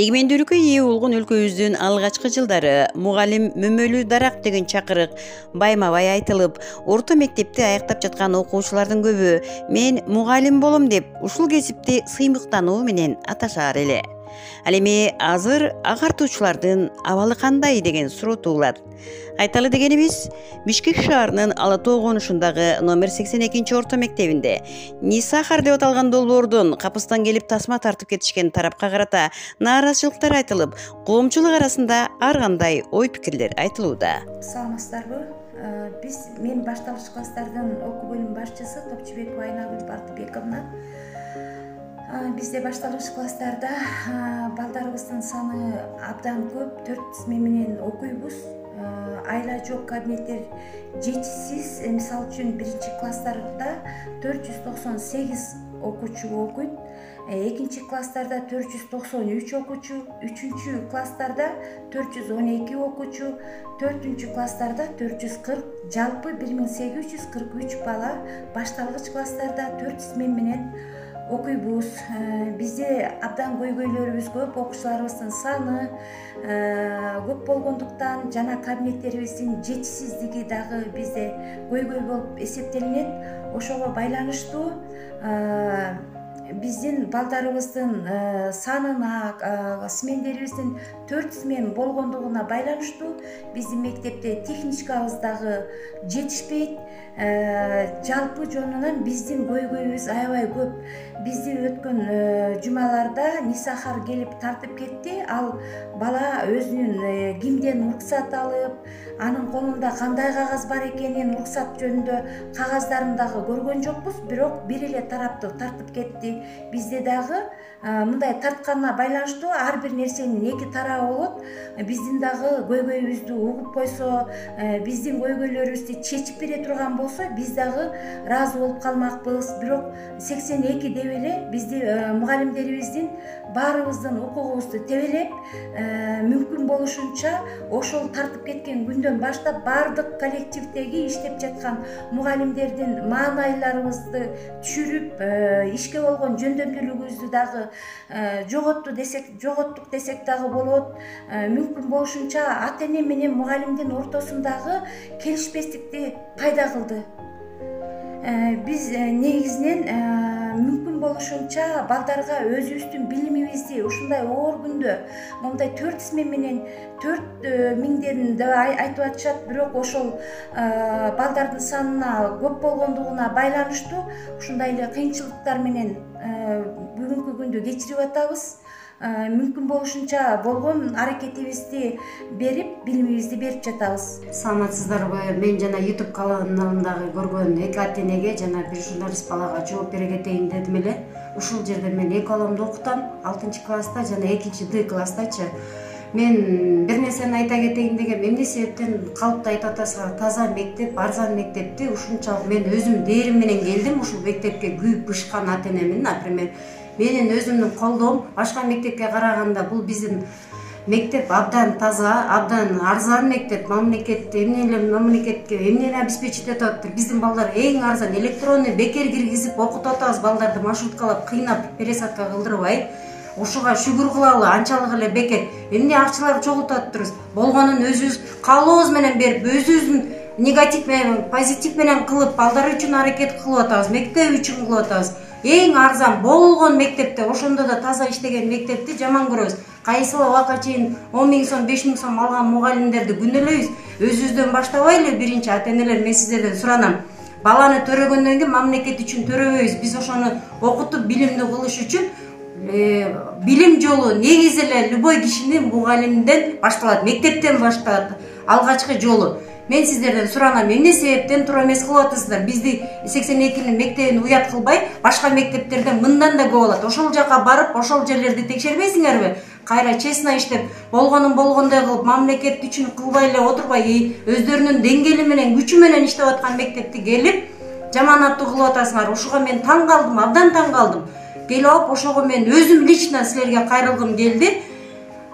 Эгемендүүлүккө ээ болгон өлкөбүздүн алгачкы жылдары мугалим мөмөлүү дарак деген чакырык байма-бай айтылып, орто мектепти аяктап жаткан окуучулардын көбү мен мугалим болом деп ушул кесипти сыймыктануу менен аташаар эле. Ал эми азыр агартуучулардын абалы кандай деген суроо туулат. Айталы дегенибиз, Бишкек шаарынын Ала Тоо конушундагы номер 82 орто мектебинде Нисахар деп аталган долбоордон капыстан келип тасма тартып кетишкен тарапка карата нааразычылыктар айтылып, коомчулук арасында ар кандай ой пикирлер айтылууда. Саламатсыздарбы? Мен башталгыч класстардын окуу бөлүм башчысы Топчубекова Айнагүл Бардыбековна. Бизде башталгыч класстарда балдарыбыздын саны абдан көп, 4 смен менен окуйбуз. Айла жок, кабинеттер жетишсиз. Мисалы үчүн 1-класстарда 498 окуучу окуйт, 2-класстарда 493 окуучу, 3-класстарда 412 окуучу, 4-класстарда 440, жалпы 1843 бала башталгыч класстарда 4 смен менен окуйбуз. Бизде абдан көйгөйлөрүбүз көп, окуучуларыбыздын саны көп болгондуктан жана кабинеттерибиздин жетишсиздиги дагы бизде көйгөй болуп эсептелинет. Ошого байланыштуу биздин балдарыбыздын санына, смендерибиздин 4 смен болгондугуна байланыштуу биздин мектепте техничкабыз дагы жетишпейт. Жалпы жонунан биздин көйгөйүбүз аябай көп. Бизди өткөн жумаларда Нисахар келип тартып кетти. Ал бала өзүнүн кимден уруксат алып, анын колунда кандай кагаз бар экенин, уруксат жөнүндө кагаздарын дагы көргөн жокпуз, бирок бир эле тараптуу тартып кетти. Бизде дагы мындай тартканына байланыштуу ар бир нерсенин 2 тарабы болот. Биздин дагы көйгөйүбүздү угуп койсо, биздин көйгөйлөрүбүздү чечип бере турган болсо, биз дагы ыраазы болуп калмакпыз. Бирок 82 деп эле бизди мугалимдерибиздин баарыбыздын укугубузду тебелеп, мүмкүн болушунча ошол тартып кеткен күндөн баштап баардык коллективдеги иштеп жаткан мугалимдердин маанайларыбызды түшүрүп, ишке болгон жөндөмдүүлүгүбүздү дагы жоготтук десек дагы болот. Мүмкүн болушунча ата-эне менен мугалимдин ортосундагы келишпестикти пайда кылды. Биз негизинен мүмкүн болушунча балдарга өзүбүздүн билимибизди ушундай оор күндө мондай 4 смен менен 4 миңден деп айтып атышат, бирок ошол балдардын санына көп болгондугуна байланыштуу ушундай эле кыйынчылыктар менен бүгүнкү күндү кечирип атабыз. Мүмкүн болушунча болгон аракетибизди берип, билимибизди берип жатабыз. Саламатсыздарбы? Мен жана YouTube каналындагы көргөн 2 ата-энеге жана бир журналист балага жооп бере кетейин дедим эле. Ушул жерде мен 2 баламды окутам, 6-класста жана 2-Д класстачы. Мен бир нерсени айта кетейин дегем, эмне себептен калыпты айтып атасыздар, таза мектеп, арзан мектепти ушунчалык мен өзүм дээрим менен келдим ушул мектепке күйүп бышкан ата-энемин, например. Менин өзүмдүн колдоом башка мектепке караганда бул биздин мектеп абдан таза, абдан арзан мектеп. Мамлекетке эмнени обеспечить этип атыптыр. Биздин балдар эң арзан электронный бекер киргизип окутуп атабыз, балдарды маршруткалап кыйнап пересадка кылдырбай. Ушуга шүгүр кылалы, анчалык эле бекер. Эмне акчаларды чогултуп атыптырбыз. Болгонун өзүбүз каалообуз менен берип, өзүбүздүн негатив менен, позитив менен кылып, балдар үчүн аракет кылып атабыз, мектеп үчүн кылып атабыз. Эң арзан болгон мектепте, ошондо да таза иштеген мектепти жаман көрөбүз. Кайсыл убакка чейин 10 000 сом, 5 000 сом алган мугалимдерди күнөөлөйбүз. Өзүбүздөн баштабайлы, биринчи ата-энелер, мен сиздерден суранам. Баланы төрөгөндөн кийин мамлекет үчүн төрөбөйбүз. Биз ошону окутуп, билимди кылыш үчүн билим жолу негизи эле любой кишинин мугалимден башталат, мектептен башталат. Алгачкы жолу. Мен сиздерден суранам, эмне себептен туура эмес кылып атасыздар? Бизди 82-нин мектебин уят кылбай, башка мектептерден мындан да көп болот. Ошол жака барып, ошол жерлерди текшербейсиңерби? Кайра честно иштеп, болгонун болгондой кылып, мамлекет үчүн кылбай эле отурбай, өздөрүнүн деңгээли менен, күчү менен иштеп аткан мектепти келип, жаман аттуу кылып атасыңар. Ушуга мен таң калдым, абдан таң калдым. Келип алып, ошого мен өзүм лично силерге кайрылгым келди.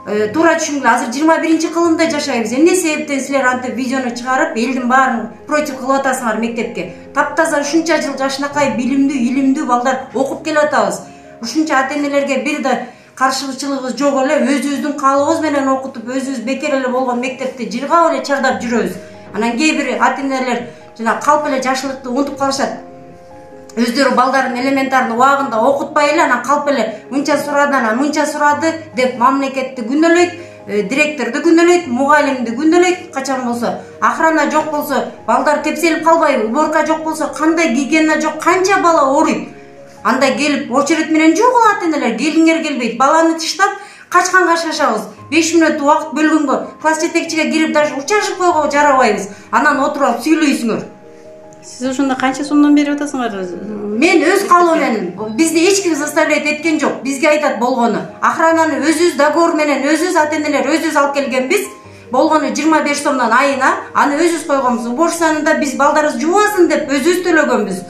Туура түшүнгүлө, азыр 21-кылымда жашайбыз. Эмне себептен силер антип видеону чыгарып, элдин баарын против кылып атасыңар мектепке? Таптаза ушунча жыл жашынакай билимдүү, илимдүү балдар окуп келип атабыз. Ушунча ата-энелерге бир да каршылычылыгыбыз жок эле, өзүбүздүн каалообуз менен окутуп, өзүбүз бекер эле болгон мектепти жыргап эле чардап жүрөбүз. Анан кээ бир ата-энелер жана калп эле жакшылыкты унутуп калышат. Өздөрү балдарын элементарный убагында окутпай эле, анан калп эле мынча сурады, анан мынча сурады деп мамлекетти күнөөлөйт, директорду күнөөлөйт, мугалимди күнөөлөйт. Качан болсо охрана жок болсо, балдар тепселип калбайбы, уборка жок болсо, кандай гигиена жок, канча бала ооруйт. Анда келип очередь менен жогул ата-энелер, келиңер келбейт. Баланы тыштап качканга шашабыз. 5 мүнөт убакыт бөлгөнгө класс жетекчиге кирип даже учашып койгого жарабайбыз. Анан отуруп алып сүйлөйсүңөр. Сиз ошондо канча сомдон берип атасыңар? Мен өз каалоо менен, бизди эч ким заставлять эткен жок. Бизге айтат болгону. Охрананы өзүбүз договор менен, өзүбүз ата-энелер өзүбүз алып келгенбиз. Болгону 25 сомдон айына, аны өзүбүз койгонбуз. Уборщицаны да биз балдарыбыз жубасын деп өзүбүз төлөгөнбүз.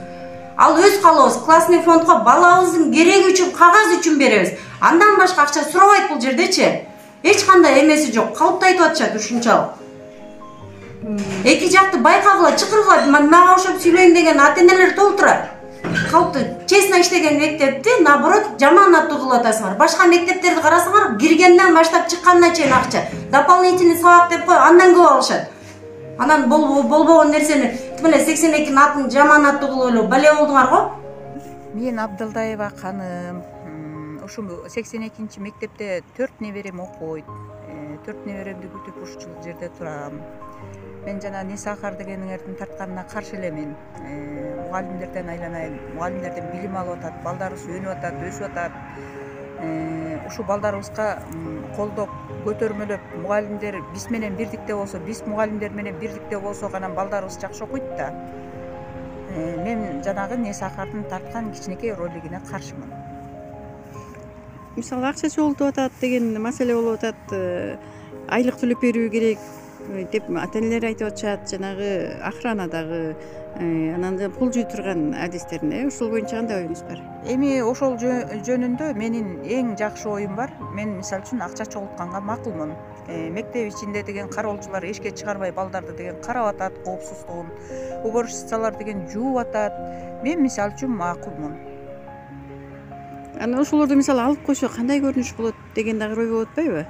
Ал өз каалообуз. Классный фондго балабыздын кереги үчүн, кагаз үчүн беребиз. Андан башка акча сурабайт бул жердечи. Эч кандай эмеси жок. Калпты айтып атышат ушунчалык. Эки жакты байкагыла, чакыргыла, мага ошоп сүйлөйм деген ата-энелер толтура. Калпты честно иштеген мектепти наоборот жаман аттуу кылып атасыңар. Башка мектептерди карасаңар, киргенден баштап чыккандан чейин акча. Дополнительный сабак деп кой, андан көп алышат. Анан болбогон нерсени тимеле 82-нин атын жаман аттуу кылып эле бале болдуңар го. Мен Абдылдаева ханым. Ушул 82-нчи мектепте 4 неберем окуйт. 4 неберемди күтүп ушул жерде турам. Мен жана Несахар дегениңердин тартканына каршы элемин. Мугалимдерден айланайын. Мугалимдерден билим алып атат, балдарыбыз өнүп атат, өсүп атат. Ушул балдарыбызга колдоп, көтөрмөлөп, мугалимдер биз менен бирдикте болсо, биз мугалимдер менен бирдикте болсо гана балдарыбыз жакшы окуйт да. Мен жанагы Несахардын тарткан кичинекей ролигине каршымын. Мисалы акча чогултуп атат деген маселе болуп атат. Айлык төлөп берүү керек деп ата-энелер айтып атышат, жанагы охранадагы анан да пул жүй турган адистерин. Ушул боюнча кандай оюңуз бар? Эми ошол жөнүндө менин эң жакшы оюм бар. Мен мисалы үчүн акча чогултканга макулмун. Мектеп ичинде деген кароолчулар эшикке чыгарбай балдарды деген карап атат, коопсуздугун. Уборщицалар деген жууп атат. Мен мисалы үчүн макулмун. Анан ошолорду мисалы алып койсо кандай көрүнүш болот деген дагы ой болуп атпайбы?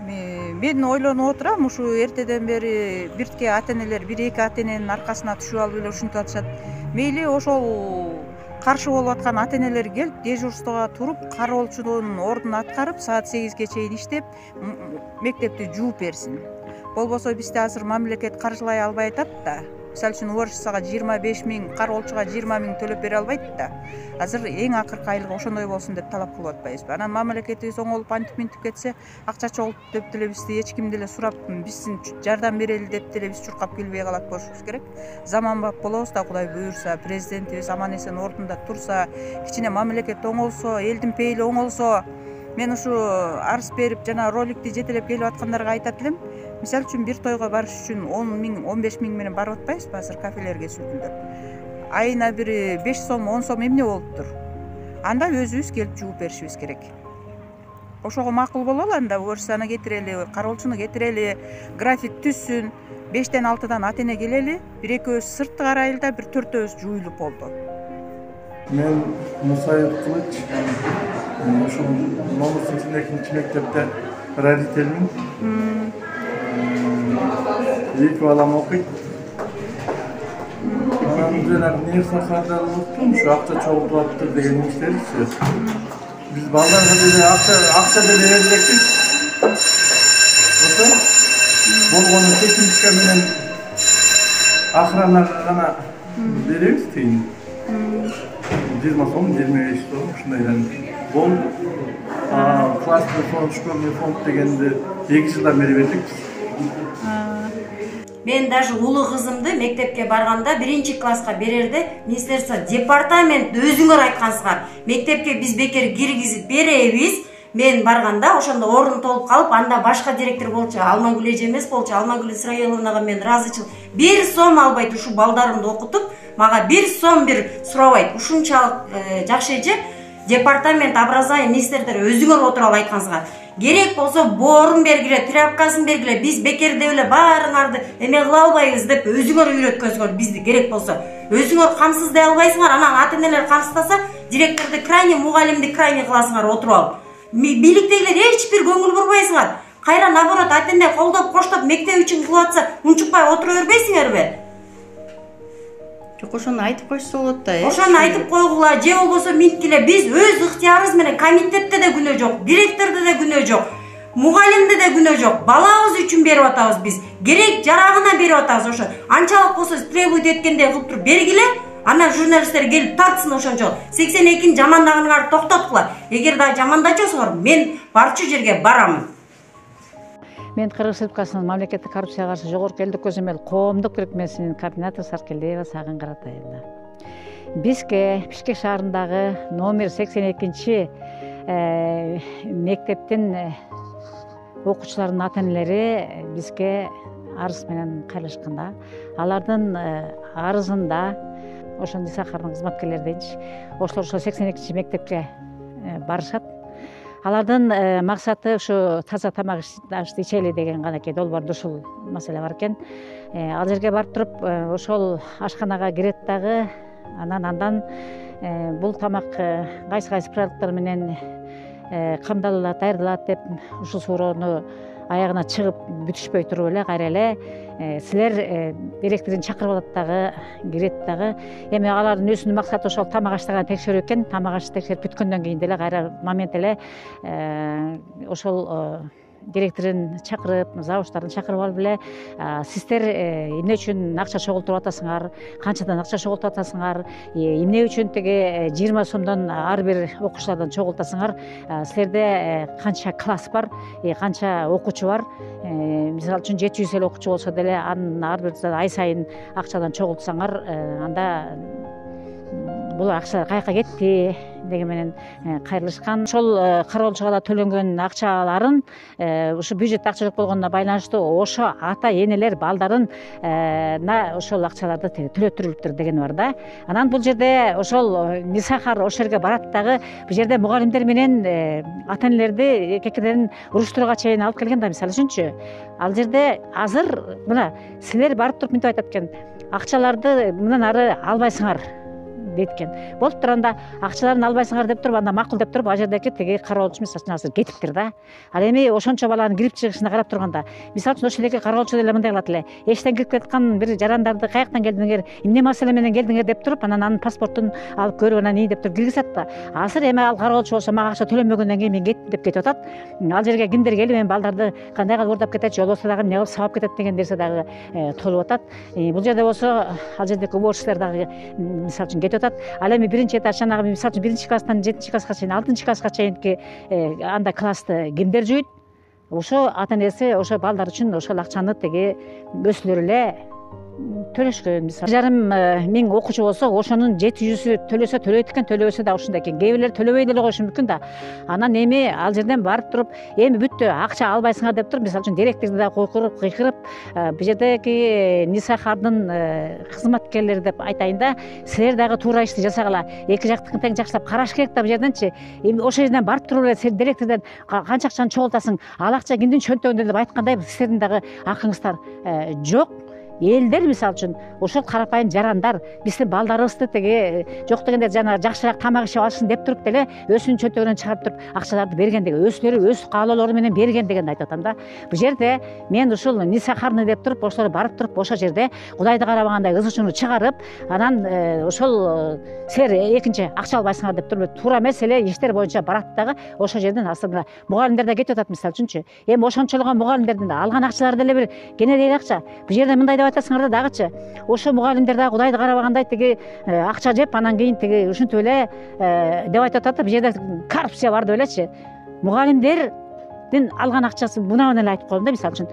Мен ойлонуп отурам, ушу эртеден бери биртке ата-энелер, 1-2 ата-эненин аркасына түшүп алып эле ушинтип атышат. Мейли ошол каршы болуп аткан ата-энелер келип дежурствого туруп, кароолчунун ордун аткарып, саат 8ге чейин иштеп, мектепти жууп берсин. Болбосо бизде азыр мамлекет каржылай албай атат да. Мисалы үчүн уборщицага 25 000, кароолчуга 20 000 төлөп бере албайт да. Азыр эң акыркы айлык ошондой болсун деп талап кылып атпайбызбы? Анан мамлекетибиз оңолуп антип кетсе, акча чогултуп деп деле бизди эч ким деле сурап, биздин жардам берели деп деле биз чуркап келбей калат болушубуз керек. Заманбап болобуз да, Кудай буйрса, президентибиз аман эсен ордунда турса, кичине мамлекет оңолсо, элдин пейили оңолсо, мен ушу арыз берип жана роликти жетелеп келип аткандарга айтат элем. Мисалы үчүн бир тойго барыш үчүн 10 000, 15 000 менен барып атпайбызбы азыр кафелерге сүргүндөрүп. Айына бир 5 сом, 10 сом эмне болуптур. Анда өзүбүз келип жууп беришибиз керек. Ошого макул бололу, анда уборщицаны кетирели, кароолчуну кетирели, график түзсүн. 5-тен 6-дан ата-эне келели, 1-2 сыртты карайлы да, 1-4 жуюлуп болду. Мен Мусаев Кылыч, ошол номер 82-нчи мектепте родителимин. 2 балам окуйт. Анан жанагы Несахарда болуптун, ушу акча чогултуп атты деген иштерчи. Биз балдарга деле акча деле бербекпиз. Ошо болгону техничка менен охранага гана беребиз тыйын. 20 сом, 25 сом, ушундайдан болду. Классный фонд, школьный фонд дегенди 2 жылдан бери бердик. Мен даже улуу кызымды мектепке барганда 1-класска берерде министерство департамент өзүңөр айткансыңар. Мектепке биз бекер киргизип беребиз. Мен барганда ошондо орун толуп калып, анда башка директор болчу, Алмагүл эже эмес болчу. Алмагүл Исраиловнага мен ыраазычыл. 1 сом албайт ушу балдарымды окутуп, мага 1 сом бир сурабайт. Ушунчалык жакшы эже департамент образование министрлери өзүңөр отуруп алып айткансыңар. Керек болсо боорун бергиле, тряпкасын бергиле, биз бекер деп эле баарыңарды эме кыла албайбыз деп өзүңөр үйрөткөнсүңөр бизди. Керек болсо өзүңөр камсыздай албайсыңар, анан ата-энелер камсыздаса, директорду крайне, мугалимди крайне кыласыңар отуруп алып. бийликтегилер эч бир көңүл бурбайсыңар. Кайра наоборот ата эне колдоп коштоп мектеп үчүн кылып атса унчукпай отура бербейсиңерби? Жок, ошону айтып койсо болот да. Ошону айтып койгула, же болбосо минткиле биз өз ыктыярыбыз менен комитетте де күнөө жок, директордо да күнөө жок, мугалимде де күнөө жок. Балабыз үчүн берип атабыз биз. Керек жарагына берип атабыз. Ошо анчалык болсо требует эткендей кылып туруп бергиле. Анан журналисттер келип тартсын ошончо. 82-ни жамандагыңарды токтоткула. Эгер да жамандачосуңар, мен барчу жерге барамын. Мен Кыргыз Республикасынын мамлекеттик коррупцияга каршы жогорку элдик көзөмөл коомдук бирикмесинин координатору Саркелдиева Сагын Каратайевна. Бизге Бишкек шаарындагы номер 82-чи мектептин окуучуларынын ата-энелери бизге арыз менен кайрылышканда, алардын арызында ошо Нисахардын кызматкерлери дейинчи, ошолор 82-чи мектепке барышат. Алардын максаты ушу таза тамак ашты ичели деген гана экен, долбоордо ушул маселе бар экен. Ал жерге барып туруп ошол ашканага кирет дагы, андан бул тамак кайсы продукттар менен камдалат, даярдалат деп ушул суроону аягына чыгып бүтүшпөй туруп эле кайра эле силер директорун чакырып алат дагы, кирет дагы. Эми алардын өзүнүн максаты ошол тамак аштыгын текшерүү экен. Тамак ашты текшерип бүткөндөн кийин деле кайра момент эле ошол директорун чакырып, завучтарын чакырып алып эле сиздер эмне үчүн акча чогултуруп атасыңар, канчадан акча чогултуп атасыңар, эмне үчүн теге 20 сомдон ар бир окуучулардан чогултасыңар, силерде канча класс бар, канча окуучу бар, мисалы үчүн 700 эле окуучу болсо деле анын ар бир ай сайын акчадан чогултсаңар, анда бул акча каяка кетти деген менен кайрылышкан. Ошол кароолчуга да төлөнгөн акчаларын ушу бюджетте акча жок болгонуна байланыштуу ошо ата энелер балдарын ошол акчаларды төлөттүрүлүптүр деген бар да. Анан бул жерде ошол Нисахар ошол жерге барат дагы, бул жерде мугалимдер менен ата энелерди кекеден уруштурууга чейин алып келген да. Мисалы үчүнчү, ал жерде азыр мына силер барып туруп мынтип айтат экен, акчаларды мындан ары албайсыңар дейт экен. Болуп турганда акчаларын албайсыңар деп туруп, анда макул деп туруп, ал жердеки теги кароолчу мисалы үчүн азыр кетиптир да. Ал эми ошончо баланын кирип чыгышына карап турганда, мисалы үчүн ошол жердеки кароолчу деле мындай кылат эле: эчтен кирип кеткан бир жарандарды каяктан келдиңер, эмне маселе менен келдиңер деп туруп, анан анын паспортун алып көрүп, анан ии деп туруп киргизет да. Азыр эми ал кароолчу болсо мага акча төлөнбөгөндөн кийин мен кеттим деп кетип атат. Ал жерге кимдер келип эми балдарды кандай кылып уурдап кетет, же болбосо дагы эмне кылып сабап кетет деген нерсе дагы толуп атат. Бул жерде болсо ал жердеки уборщиктер дагы мисалы үчүн кетип атат. Ал эми биринчи этаж, жанагы мисалы үчүн 1 класстан 7 класска чейин, 6 класска чейинки анда классты кимдер жүйт? Ошо ата энеси ошо балдар үчүн ошол акчаны теги өзүлөрү эле төлөшкөн. Мисалы 1,5 миң окуучу болсо, ошонун 700-ü төлөсө төлөйт экен, төлөбөсө да ушундай экен. Кээ бирлер төлөбөй деле коюшу мүмкүн да. Анан эми ал жерден барып туруп, эми бүттү, акча албайсыңар деп туруп, мисалы үчүн директорду да кыйкырып, бул жердеки Нисахардын кызматкерлери деп айтайын да, силер дагы туура ишти жасагыла, эки жактыкын тең жакшылап караш керек да. Бул жерденчи эми ошол жерден барып туруп эле сен директордон канча акчаны чогултасың, ал акча кимдин чөнтөгүндө деп айткандай, силердин дагы акыңыздар жок. Элдер мисалы үчүн ошол карапайым жарандар биздин балдарыбызды теги жок дегенде жана жакшыраак тамак ичип алышсын деп туруп деле өзүнүн чөнтөгүнөн чыгарып туруп акчаларды берген деген, өзүлөрү өз каалоолору менен берген дегенди айтып атам да. Бул жерде мен ушул Нисахарны деп туруп, ошолор барып туруп ошол жерде Кудайды карабагандай ызы-чууну чыгарып, анан ошол силер экинчи акча албайсыңар деп туруп туура эмес эле иштер боюнча барат дагы. Ошол жерден асырына мугалимдер да кетип атат мисалы үчүнчү. Эми ошончолгон мугалимдердин алган акчалары деле бир кенедей акча. Бул жерде мындай айтасыңар да дагычы, ошо мугалимдер дагы Кудайды карабагандай теги акча жеп, анан кийин теги ушинтип эле деп айтып атат да. Бул жерде коррупция бар деп элечи. Мугалимдердин алган акчасы мына эле айтып коеюн да, мисалы үчүн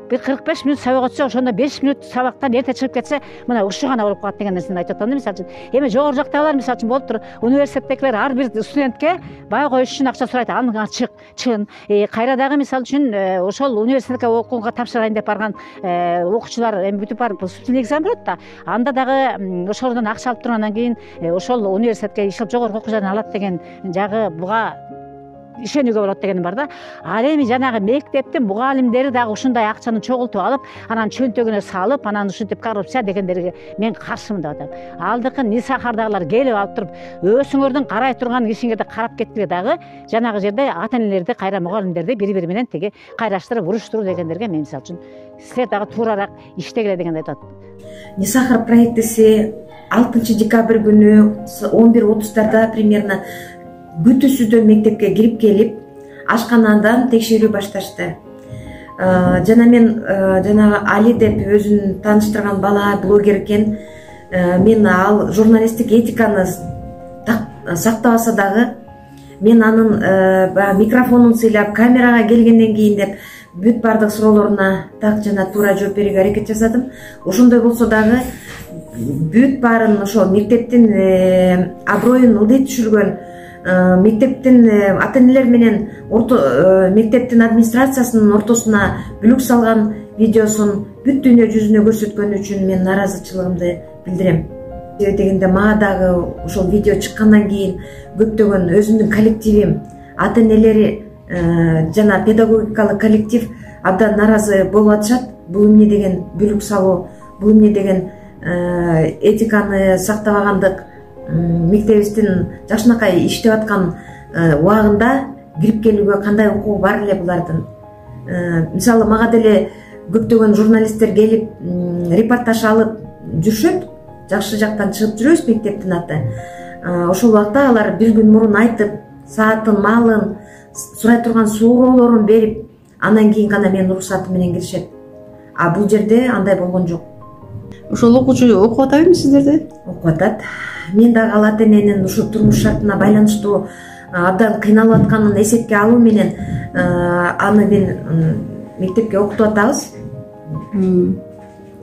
bir 45 minut сабакка түшсө, ошондо 5 minut сабактан эрте чыгып кетсе, мына ушул гана болуп калат деген нерсени айтып атам да. Мисалы үчүн эми жогору жактагылар мисалы үчүн болуптур, университеттегилер ар бир студентке бай коюш үчүн акча сурайт, аны чыгын. Кайра дагы мисалы үчүн ошол университетке окууга тапшырайын деп барган окуучулар эми бүтүп барып вступительный экзамен болот да, анда дагы ошолордон акча алып тургандан кийин ошол университетке иштеп жогорку окуу жайын алат деген жагы буга ишенүүгө болот деген бар да. Ал эми жанагы мектептин мугалимдери дагы ушундай акчаны чогултуп алып, анан чөнтөгүнө салып, анан ушинтип коррупция дегендерге мен каршымын деп атам. Алдыкы Нисахардагылар келип алып туруп, өзүңөрдүн карай турган ишиңерди карап кеттиге дагы жанагы жерде ата-энелерди кайра мугалимдерди бири-бири менен тиги кайраштырып, уруштуруп дегендерге мен мисалы үчүн силер дагы туураараак иштегиле дегенди айтат. Нисахар проектиси 6 декабрь күнү 11:30 примерно күтүүсүздөн мектепке кирип келип, ашканадан текшерүү башташты. Жана мен жанагы Али деп өзүн тааныштырган бала блогер экен. Мен ал журналисттик этиканы сактабаса дагы, мен анын микрофонун сыйлап, камерага келгенден кийин деп бүт бардык суроолоруна так жана туура жооп берүүгө аракет жасадым. Ошондой болсо дагы бүт баарын ошо мектептин аброюн ылдый түшүргөн, мектептин ата-энелер менен мектептин администрациясынын ортосуна бүлүк салган видеосун бүт дүйнө жүзүнө көрсөткөн үчүн мен нааразычылыгымды билдирем. Себеби дегенде мага дагы ошол видео чыккандан кийин көптөгөн өзүмдүн коллективим, ата-энелери жана педагогикалык коллектив абдан нааразы болуп атышат. Бул эмне деген бүлүк салуу, бул эмне деген этиканы сактабагандык, мектебибиздин жакшынакай иштеп аткан убагында кирип келүүгө кандай укугу бар эле булардын. Мисалы мага деле көптөгөн журналисттер келип репортаж алып жүрүшөт, жакшы жактан чыгып жүрөбүз мектептин аты. Ошол убакта алар бир күн мурун айтып, саатын, маалын, сурай турган суроолорун берип, андан кийин гана менин уруксатым менен киришет. А бул жерде андай болгон жок. Ошол окуучу окуп атабы сиздерде? Окуп атат. Мен дагы ал ата-эненин ушу турмуш шартына байланыштуу абдан кыйналып атканын эсепке алуу менен аны мен мектепке окутуп атабыз.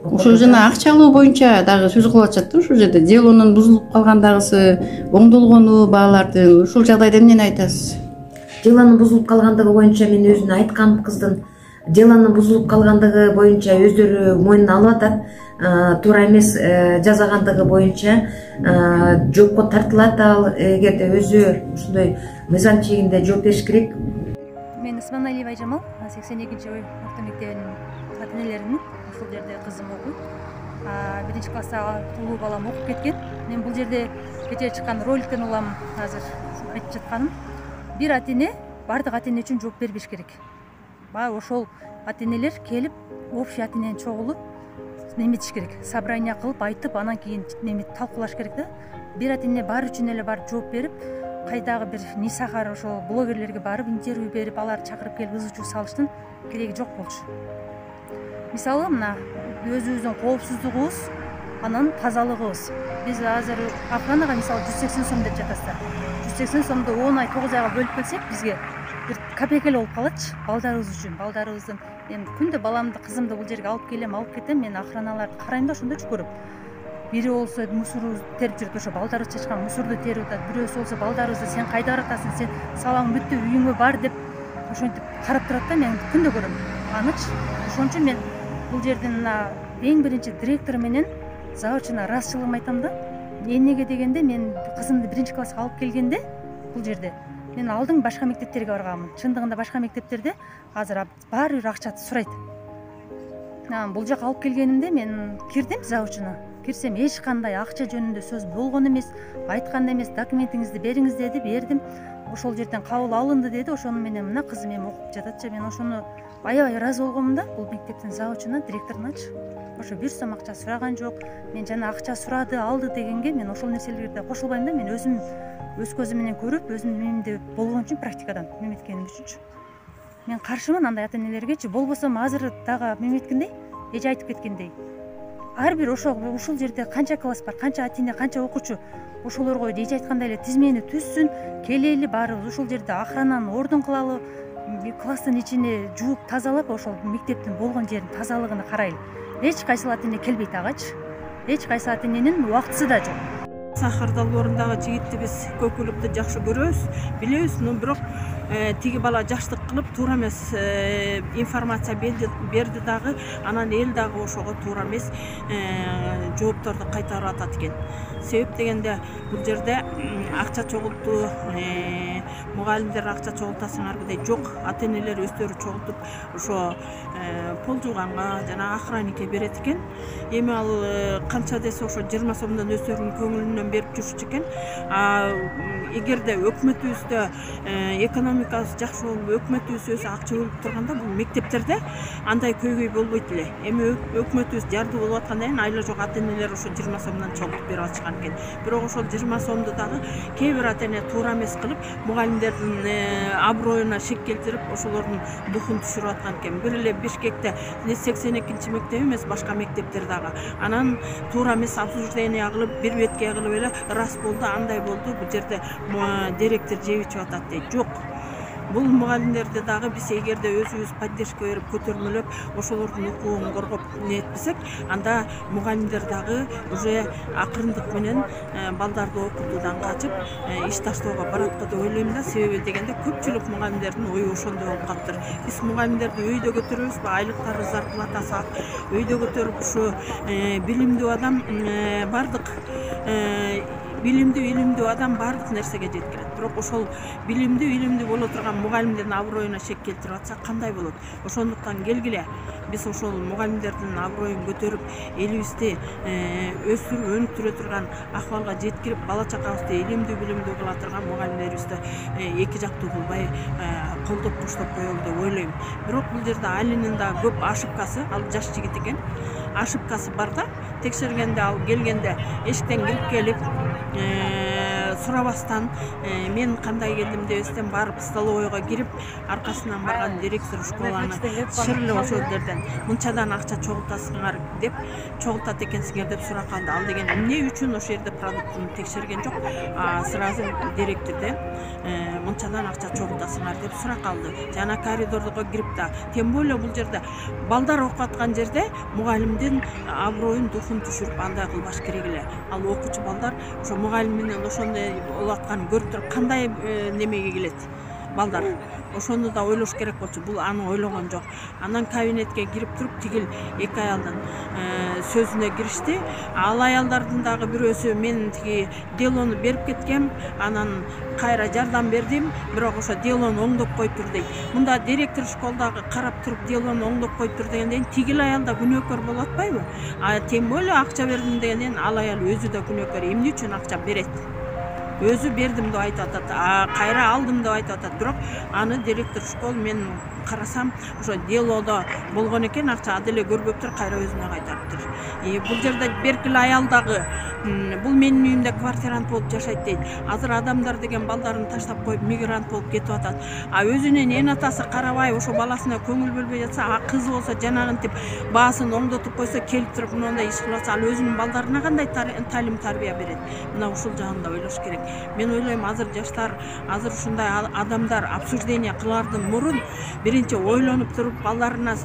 Ошол жана акча алуу боюнча дагы сөз кылып атышат да ушул жерде. Делонун бузулуп калгандагысы, оңдолгону баалардын. Ушул жагдайда эмнени айтасыз? Делонун бузулуп калгандыгы боюнча мен өзүнө айткам кыздын. Делонун бузулуп калгандыгы боюнча өздөрү мойнуна алып атат. Туура эмес жазагандыгы боюнча жоопко тартылат. Ал эгерде өзү ушундай мыйзам чегинде жооп бериш керек. Мен Исманалиева Айжамал, 82-ой орто мектебинин ата-энелеринин. Ушул жерде кызым окуйт. 1-класста улуу балам окуп кеткен. Мен бул жерде кечээ чыккан роликтен улам азыр айтып жатканым. Бир ата-эне бардык ата-эне үчүн жооп бербеш керек. Баягы ошол ата-энелер келип, общий ата-энени чогулуп, неметиш керек. Собрание кылып, айтып, анан кийин неме талкуулаш керек да. Бир ата-эне бар үчүн эле барып жооп берип, кайдагы бир Нисахар ошол блогерлерге барып, интервью берип, алар чакырып келип ызы чуу салыштын кереги жок болчу. Мисалы, мына өзүбүздүн коопсуздугубуз, анан тазалыгыбыз. Биз азыр охранага мисалы 180 сом деп жатасыздар. 180 сомду 10 ай 9 айга бөлүп келсек, бизге бир копейка эле болуп калатчы балдарыбыз үчүн. Балдарыбыздын мен күндө баламды, кызымды бул жерге алып келем, алып кетем, мен охраналарды карайм да ошондочу көрөм. Бири болсо мусорду терип жүрөт, ошо балдарыбыз чачкан мусорду терип атат. Бирөөсү болсо балдарыбызды сен кайда баратасың, сен сабагың бүттү, үйүңө бар деп ошентип карап турат да, мен күндө көрөм анычы. Ошон үчүн мен бул жердин эң биринчи директору менен завучуна ыраазычылыгымды айтам да. Эмнеге дегенде мен кызымды 1-класска алып келгенде бул жерде мен алдың башка мектептерге барганмын. Чындыгында башка мектептерде азыр баары бир акча сурайт. Бул жака алып келгенимде мен кирдим завучуна. Кирсем эч кандай акча жөнүндө сөз болгон эмес, айткан эмес, документиңизди бериңиз деди, бердим. Ошол жерден кабыл алынды деди. Ошону менен мына кызым эми окуп жататчы. Мен ошону аябай ыраазы болгомун да, бул мектептин завучуна, директоруначы. Ошо 1 сом акча сураган жок. Мен жана акча сурады, алды дегенге мен ошол нерселерге кошулбайм да. Мен өзүм өз көзүм менен көрүп, өзүм мендей болгон үчүн практикадан меметкеним үчүнчү. Мен каршымын андай ата-энелергечи. Болбосо азыр дагы меметкендей, эже айтып кеткендей. Ар бир ушул жерде канча класс бар, канча ата-эне, канча окуучу, ошолорго эже айткандай эле тизмени түзсүн, келели баарыбыз ушул жерде охрананы ордун кылалы, класстын ичине жууп тазалап, ошол мектептин болгон жерин тазалыгын карайлы. Эч кайсы ата-эне келбейт агачы. Эч кайсы ата-эненин убактысы да жок. Сахар долбоорундағы жигитти биз көкүлүктү жакшы көрөбүз, билебиз, но бирок тиги бала жаштык кылып туура эмес информация берди дагы, анан эл дагы ошого туура эмес жоопторду кайтарып атат экен. Себеп дегенде бул жерде акча чогултуу, мугалимдер акча чогултасыңарбы дейт. Жок, ата-энелер өздөрү чогултуп ошо пол жууганга жана охранникке берет экен. Эми ал канча десе ошо 20 сомдон өздөрүнүн көңүлүнөн берип жүрүшчү экен. Эгерде өкмөтүбүздө экономикасы жакшы болуп, өкмөтүбүз өзү акча бөлүп турганда бул мектептерде андай көйгөй болбойт эле. Эми өкмөтүбүз жарды болуп аткандан кийин айла жок ата-энелер ошо 20 сомдон чогултуп берип атышкан экен. Бирок ошол 20 сомду дагы кээ бир ата-эне туура эмес кылып, мугалимдердин аброюна шек келтирип, ошолордун духун түшүрүп аткан экен. Бир эле Бишкекте 82 мектеп эмес, башка мектептер дагы. Анан туура эмес обсуждение кылып, бир бетке кылып эле раз болду, андай болду, бул жерде директор жеп ичип атат дейт. Жок. Бул мугалимдерди дагы биз эгерде өзүбүз поддержка берип, көтөрмөлөп, ошолордун укугун коргоп нетпесек, анда мугалимдер дагы уже акырындык менен балдарды окутуудан качып, иш таштоого барат го деп ойлойм да. Себеби дегенде көпчүлүк мугалимдердин ою ошондой болуп калыптыр. Биз мугалимдерди өйдө көтөрөбүз, айлыктары, зарплатасы ак, өйдө көтөрүп ушу билимдүү адам бардык билимдүү адам бардык нерсеге жеткирет. Бирок ошол билимдүү боло турган мугалимдердин аброюна шек келтирип атса кандай болот? Ошондуктан келгиле биз ошол мугалимдердин аброюн көтөрүп, элибизди өстүрүп, өнүктүрө турган акыбалга жеткирип, бала чакабызды билимдүү кыла турган мугалимдерибизди эки жактуу кылбай колдоп коштоп коелу деп ойлойм. Бирок бул жерде Алинин да көп ошибкасы, ал жаш жигит экен. Ошибкасы бар да. Текшергенде ал келгенде эшиктен кирип келип сурабастан мен кандай келдим дебестен барып столовойго кирип, аркасынан барган директор школаны шырлы ошол жерден мынчадан акча чогултасыңар деп, чогултат экенсиңер деп сурап калды. Ал деген эмне үчүн ошол жерде продуктун текшерген жок, сразу директорден мынчадан акча чогултасыңар деп сурап калды. Жана коридорго кирип да, тем более бул жерде балдар окуп аткан жерде мугалимдин аброюн, духун түшүрүп андай кылбаш керек эле. Ал окуучу балдар ошо мугалим менен ошондой болуп атканын көрүп туруп кандай немеге келет балдар. Ошону да ойлош керек болчу. Бул аны ойлогон жок. Анан кабинетке кирип туруп тигил эки аялдын сөзүнө киришти. Ал аялдардын дагы бирөөсү мен тиги делону берип кеткем, анан кайра жардам бердим, бирок ошо делону оңдоп коюптур дейт. Мында директор школдагы карап туруп делону оңдоп коюптур дегенден тигил аялда күнөөкөр болуп атпайбы? Тем более акча бердим дегенден ал аял өзү да күнөөкөр. Эмне үчүн акча берет? Өзү бердим деп айтып атат, кайра алдым деп айтып атат. Бирок аны директор школ мен карасам ошо делодо болгон экен, акча деле көрбөптүр, кайра өзүнө кайтарыптыр. Бул жерде беркиле аял дагы бул менин үйүмдө квартирант болуп жашайт дейт. Азыр адамдар деген балдарын таштап коюп мигрант болуп кетип атат. Өзүнүн эн атасы карабай ошо баласына көңүл бөлбөй жатса, кыз болсо жанагынтип баасын оңдотуп койсо, келип туруп мындай иш кылып атса, ал өзүнүн балдарына кандай талим тарбия берет? Мына ушул жагында ойлош керек. Мен ойлойм, азыр жаштар, азыр ушундай адамдар обсуждение кылардын мурун биринчи ойлонуп туруп, балдарына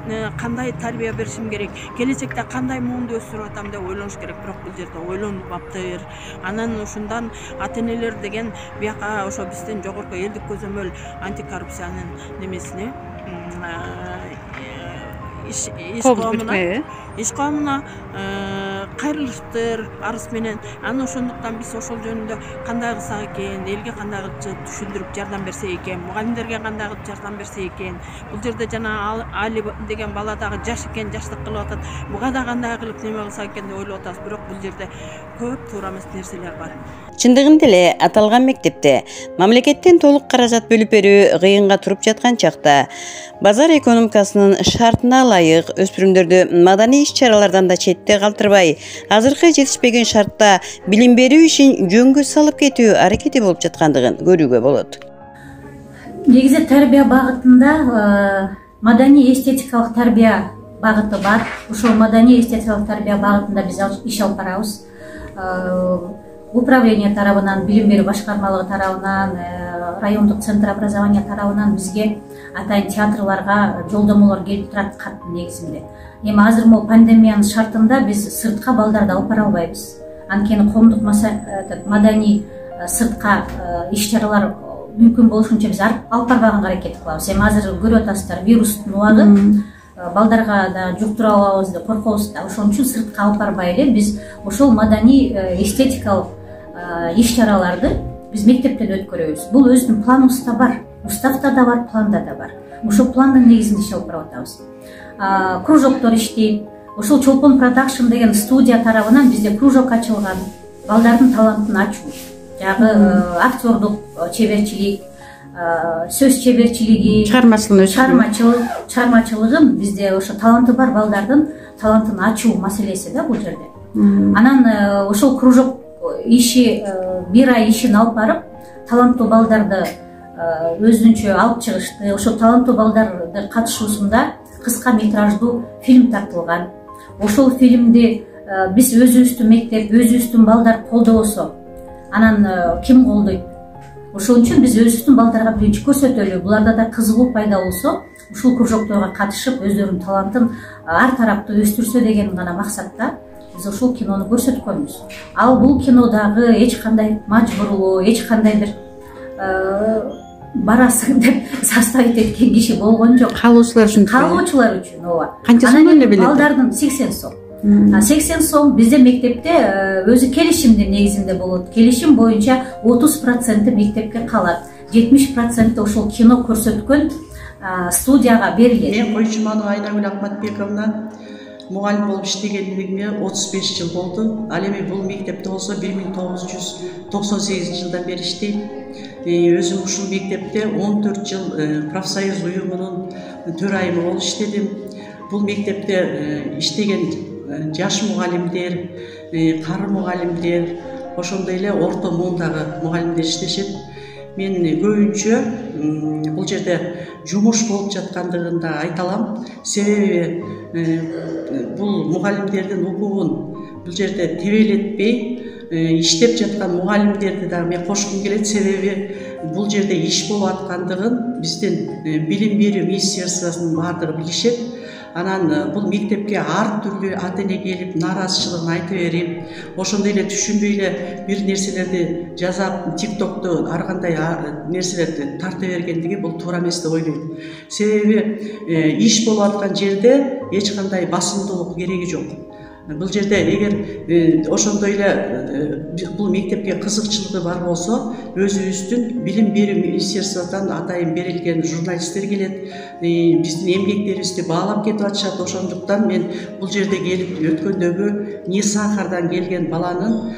кандай тарбия беришим керек, келечекте кандай муунду өстүрүп атам деп ойлош керек. Бирок бул жерде ойлонбаптыр. Анан ушундан ата-энелер деген бияка ошо бизден жогорку элдик көзөмөл антикоррупциянын немесине иш коомуна кайрылыштыр арыз менен. Анан ошондуктан биз ошол жөнүндө кандай кылсак экен, элге кандай кылып түшүндүрүп жардам берсек экен, мугалимдерге кандай кылып жардам берсек экен. Бул жерде жана Али деген бала дагы жаш экен, жаштык кылып атат. Буга да кандай кылып неме кылсак экен деп ойлоп атабыз. Бирок бул жерде көп туура эмес нерселер бар. Чындыгында эле аталган мектепте мамлекеттен толук каражат бөлүп берүү кыйынга туруп жаткан чакта базар экономикасынын шартына ылайык өспүрүмдөрдү маданий иш-чаралардан да четте калтырбай, азыркы жетишпеген шартта билим берүү ишин жөнгө салып кетүү аракети болуп жаткандыгын көрүүгө болот. Негизи тарбия багытында маданий эстетикалык тарбия багыты бар. Ошол маданий эстетикалык тарбия багытында биз иш алып барабыз. Управление тарабынан, билим берүү башкармалыгы тарабынан, райондук центр образования тарабынан бизге атайын театрларга жолдомолор келип турат негизинде. Эми азыр могу пандемиянын шартында биз сыртка балдарды алып бара албайбыз. Анткени коомдук маданий сыртка иш-чаралар мүмкүн болушунча биз алып барбаганга аракет кылабыз. Эми азыр көрүп атасыздар, вирустун убагы, балдарга да жуктуруп алабыз деп коркобуз да. Ошон үчүн сыртка алып барбай эле биз ошол маданий эстетикалык иш-чараларды биз мектептен өткөрөбүз. Бул өзүнүн планыбызда бар, уставда да бар, планда да бар. Ошол пландын негизинде иш алып барып атабыз. Кружоктор иштейт. Ошол Чолпон продакшн деген студия тарабынан бизде кружок ачылган. Балдардын талантын ачуу, жагы актердук чеберчилик, сөз чеберчилиги, чыгармачылыгын бизде ошо таланты бар балдардын талантын ачуу маселеси да бул жерде. Анан ошол кружок иши бир ай ишин алып барып, таланттуу балдарды өзүнчө алып чыгышты. Ошол таланттуу балдардын катышуусунда кыска метраждуу фильм тартылган. Ошол фильмди биз өзүбүздүн мектеп, өзүбүздүн балдар колдобосо, анан ким колдойт? Ошон үчүн биз өзүбүздүн балдарга биринчи көрсөтөлү, буларда да кызыгуу пайда болсо, ушул кружокторго катышып, өздөрүнүн талантын ар тараптуу өстүрсө деген гана максатта биз ошол кинону көрсөткөнбүз. Ал бул кинодагы эч кандай мажбурлоо, эч кандай бир барасың деп заставить эткен киши болгон жок. Каалоочулар үчүн. Каалоочулар үчүн, ооба. Канча сом эле билет? Балдардын 80 сом. 80 сом бизде мектепте өзү келишимдин негизинде болот. Келишим боюнча 30% мектепке калат. 70% ошол кино көрсөткөн студияга берилет. Мен Койчуманова Айнагүл Акматбековна мугалим болуп иштегендигиме 35 жыл болду. Ал эми бул мектепте болсо 1998 жылдан бери иштейм. Өзүм ушул мектепте 14 жыл профсоюз уюмунун төрайымы болуп иштедим. Бул мектепте иштеген жаш мугалимдер, кары мугалимдер, ошондой эле орто муундагы мугалимдер иштешет. Мен көбүнчө бул жерде жумуш болуп жаткандыгын да айта алам. Себеби бул мугалимдердин укугун бул жерде тебелетпей иштеп жаткан мугалимдерди да мен кошкум келет. Себеби бул жерде иш болуп аткандыгын биздин билим берүү министерствосунун баардыгы билишет. Анан бул мектепке ар түрдүү ата-эне келип нааразычылыгын айта берип, ошондой эле түшүнбөй эле бир нерселерди жазап, тиктокту ар кандай нерселерди тарта бергендиги бул туура эмес деп ойлойм. Себеби иш болуп аткан жерде эч кандай басымдуулук кереги жок. Бул жерде эгер ошондой эле бул мектепке кызыкчылыгы бар болсо, өзүбүздүн билим берүү министерстводан атайын берилген журналисттер келет, биздин эмгектерибизди баалап кетип атышат. Ошондуктан мен бул жерде келип өткөндөгү не Сахардан келген баланын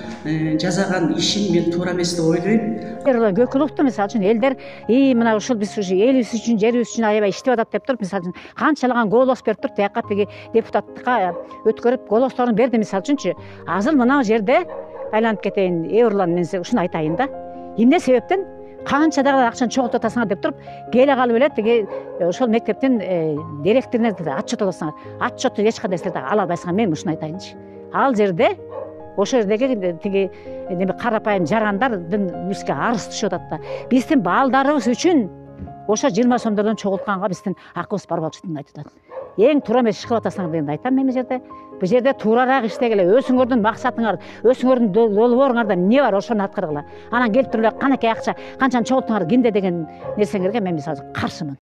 жасаган ишин мен туура эмес деп ойлойм. Көкүлүктү мисалы үчүн элдер мына ушул биз ушу элибиз үчүн, жерибиз үчүн аябай иштеп атат деп туруп, мисалы үчүн канчалаган голос берип туруп, тияка тиги депутаттыкка өткөрүп голосторун берди мисалы үчүнчү. Азыр мына жерде айланып кетейин, Урлан, мен ушуну айтайын да. Эмне себептен канча дагы акчаны чогултуп атасыңар деп туруп, келе калып эле тиги ошол мектептин директоруна отчет аласыңар. Отчетту эч кандай силер ала албайсыңар. Мен ушуну айтайынчы. Ал жерде ошол жердеги тиги неме карапайым жарандардын бизге арыз түшүп атат да. Биздин балдарыбыз үчүн ошо 20 сомдордон чогултканга биздин акыбыз бар болуп жатканын айтып атат. Эң туура эмес иш кылып атасыңар дегенди айтам мен бул жерде туурараак иштегиле, өзүңөрдүн максатыңар, өзүңөрдүн долбооруңарда эмне бар ошону аткаргыла. Анан келип туруп эле канакей акча канчаны чогулттуңар кинде деген нерсеңерге мен мисалы каршымын.